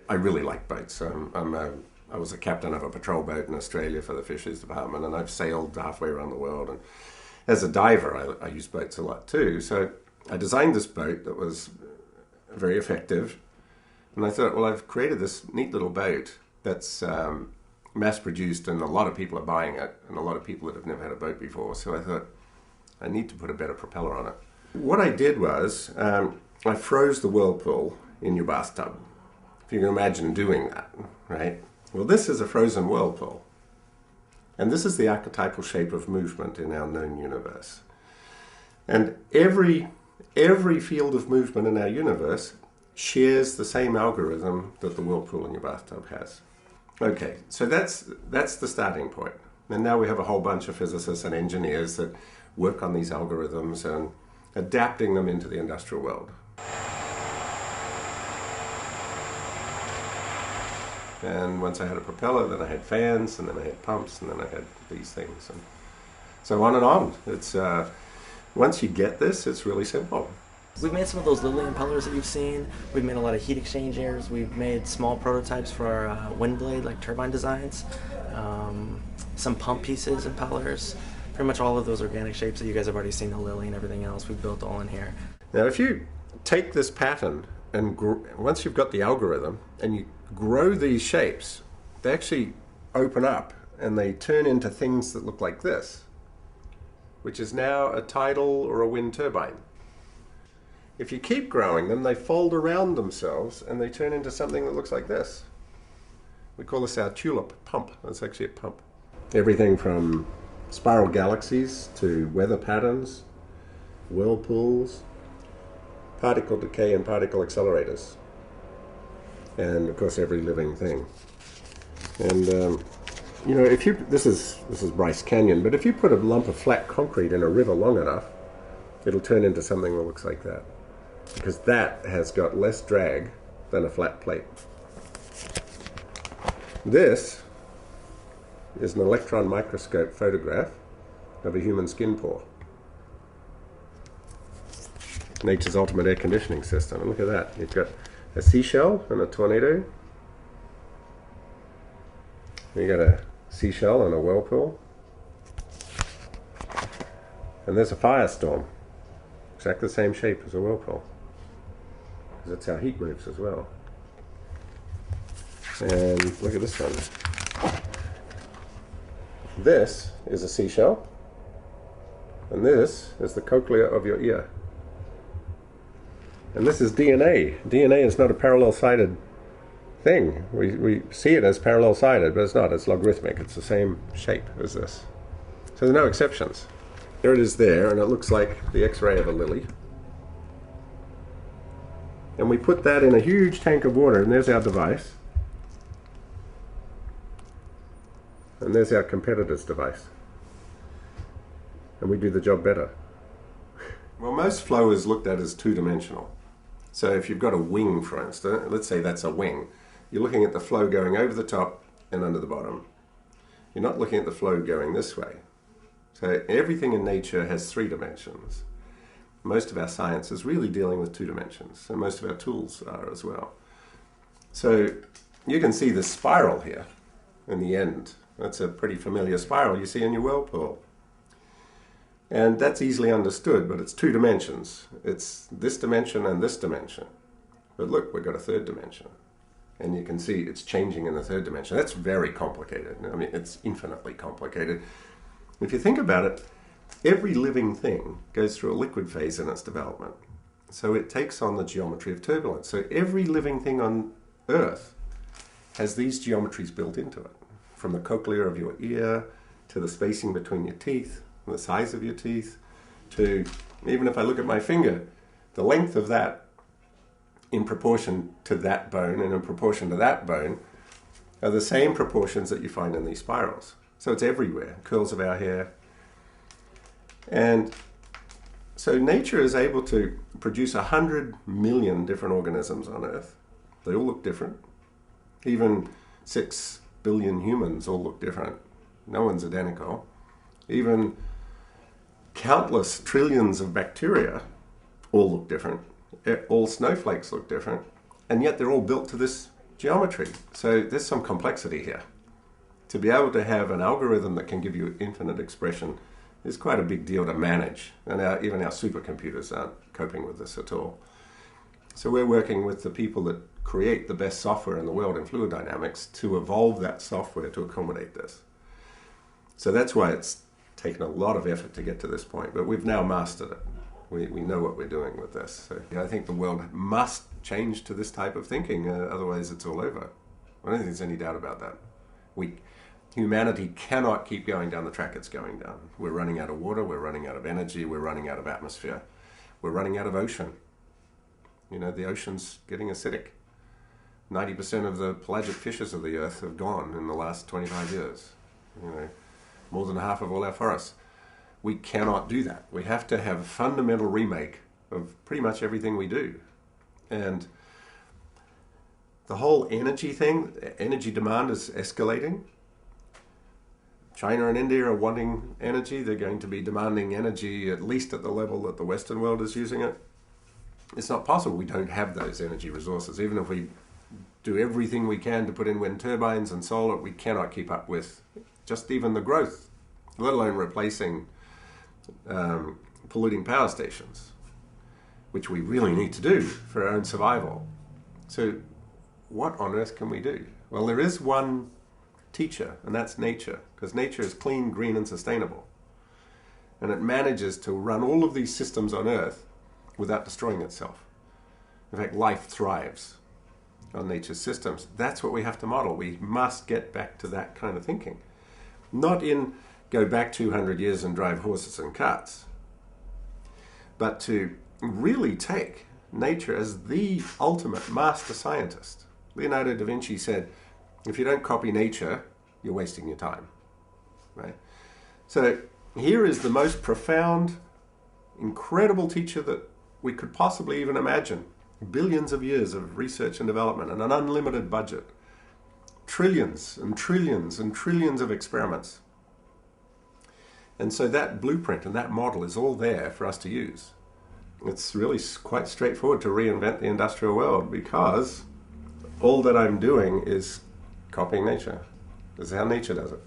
I really like boats. I was a captain of a patrol boat in Australia for the Fisheries Department, and I've sailed halfway around the world. And as a diver, I use boats a lot too. So I designed this boat that was very effective. And I thought, well, I've created this neat little boat that's mass-produced, and a lot of people are buying it, and a lot of people that have never had a boat before. So I thought, I need to put a better propeller on it. What I did was, I froze the whirlpool in your bathtub. If you can imagine doing that, right? Well, this is a frozen whirlpool. And this is the archetypal shape of movement in our known universe. And every field of movement in our universe shares the same algorithm that the whirlpool in your bathtub has. Okay, so that's the starting point. And now we have a whole bunch of physicists and engineers that work on these algorithms and adapting them into the industrial world. And once I had a propeller, then I had fans, and then I had pumps, and then I had these things. And so on and on. It's once you get this, it's really simple. We've made some of those Lily impellers that you've seen. We've made a lot of heat exchangers. We've made small prototypes for our wind blade, like turbine designs. Some pump pieces, impellers. Pretty much all of those organic shapes that you guys have already seen, the Lily and everything else, we've built all in here. Now, if you take this pattern and once you've got the algorithm and you grow these shapes, they actually open up and they turn into things that look like this, which is now a tidal or a wind turbine. If you keep growing them, they fold around themselves and they turn into something that looks like this. We call this our tulip pump. That's actually a pump. Everything from spiral galaxies to weather patterns, whirlpools, particle decay and particle accelerators, and of course every living thing. And you know, if you this is Bryce Canyon, but if you put a lump of flat concrete in a river long enough, it'll turn into something that looks like that, because that has got less drag than a flat plate. This is an electron microscope photograph of a human skin pore. Nature's ultimate air conditioning system. And look at that. You've got a seashell and a tornado. You got a seashell and a whirlpool. And there's a firestorm. Exactly the same shape as a whirlpool. Because that's how heat moves as well. And look at this one. This is a seashell. And this is the cochlea of your ear. And this is DNA. DNA is not a parallel-sided thing. We see it as parallel-sided, but it's not. It's logarithmic. It's the same shape as this. So there are no exceptions. There it is there, and it looks like the X-ray of a lily. And we put that in a huge tank of water, and there's our device. And there's our competitor's device. And we do the job better. Well, most flow is looked at as two-dimensional. So if you've got a wing, for instance, let's say that's a wing, you're looking at the flow going over the top and under the bottom. You're not looking at the flow going this way. So everything in nature has three dimensions. Most of our science is really dealing with two dimensions, and most of our tools are as well. So you can see the spiral here in the end. That's a pretty familiar spiral you see in your whirlpool. And that's easily understood, but it's two dimensions. It's this dimension and this dimension. But look, we've got a third dimension. And you can see it's changing in the third dimension. That's very complicated. I mean, it's infinitely complicated. If you think about it, every living thing goes through a liquid phase in its development. So it takes on the geometry of turbulence. So every living thing on Earth has these geometries built into it. From the cochlea of your ear, to the spacing between your teeth, the size of your teeth, to, even if I look at my finger, the length of that in proportion to that bone and in proportion to that bone are the same proportions that you find in these spirals. So it's everywhere, curls of our hair. And so nature is able to produce 100 million different organisms on Earth. They all look different. Even 6 billion humans all look different. No one's identical. Even countless trillions of bacteria all look different. All snowflakes look different. And yet they're all built to this geometry. So there's some complexity here. To be able to have an algorithm that can give you infinite expression is quite a big deal to manage. And even our supercomputers aren't coping with this at all. So we're working with the people that create the best software in the world in fluid dynamics to evolve that software to accommodate this. So that's why it's taken a lot of effort to get to this point, but we've now mastered it. We know what we're doing with this. So I think the world must change to this type of thinking, otherwise it's all over. I don't think there's any doubt about that. Humanity cannot keep going down the track it's going down. We're running out of water, we're running out of energy, we're running out of atmosphere, we're running out of ocean. The ocean's getting acidic. 90% of the pelagic fishes of the earth have gone in the last 25 years. More than half of all our forests. We cannot do that. We have to have a fundamental remake of pretty much everything we do. And the whole energy thing, energy demand is escalating. China and India are wanting energy. They're going to be demanding energy at least at the level that the Western world is using it. It's not possible. We don't have those energy resources. Even if we do everything we can to put in wind turbines and solar, we cannot keep up with just even the growth, let alone replacing polluting power stations, which we really need to do for our own survival. So what on earth can we do? Well, there is one teacher, and that's nature, because nature is clean, green, and sustainable. And it manages to run all of these systems on Earth without destroying itself. In fact, life thrives on nature's systems. That's what we have to model. We must get back to that kind of thinking. Not in go back 200 years and drive horses and carts, but to really take nature as the ultimate master scientist. Leonardo da Vinci said, if you don't copy nature, you're wasting your time. Right? So here is the most profound, incredible teacher that we could possibly even imagine. Billions of years of research and development and an unlimited budget. Trillions and trillions and trillions of experiments. And so that blueprint and that model is all there for us to use. It's really quite straightforward to reinvent the industrial world, because all that I'm doing is copying nature. This is how nature does it.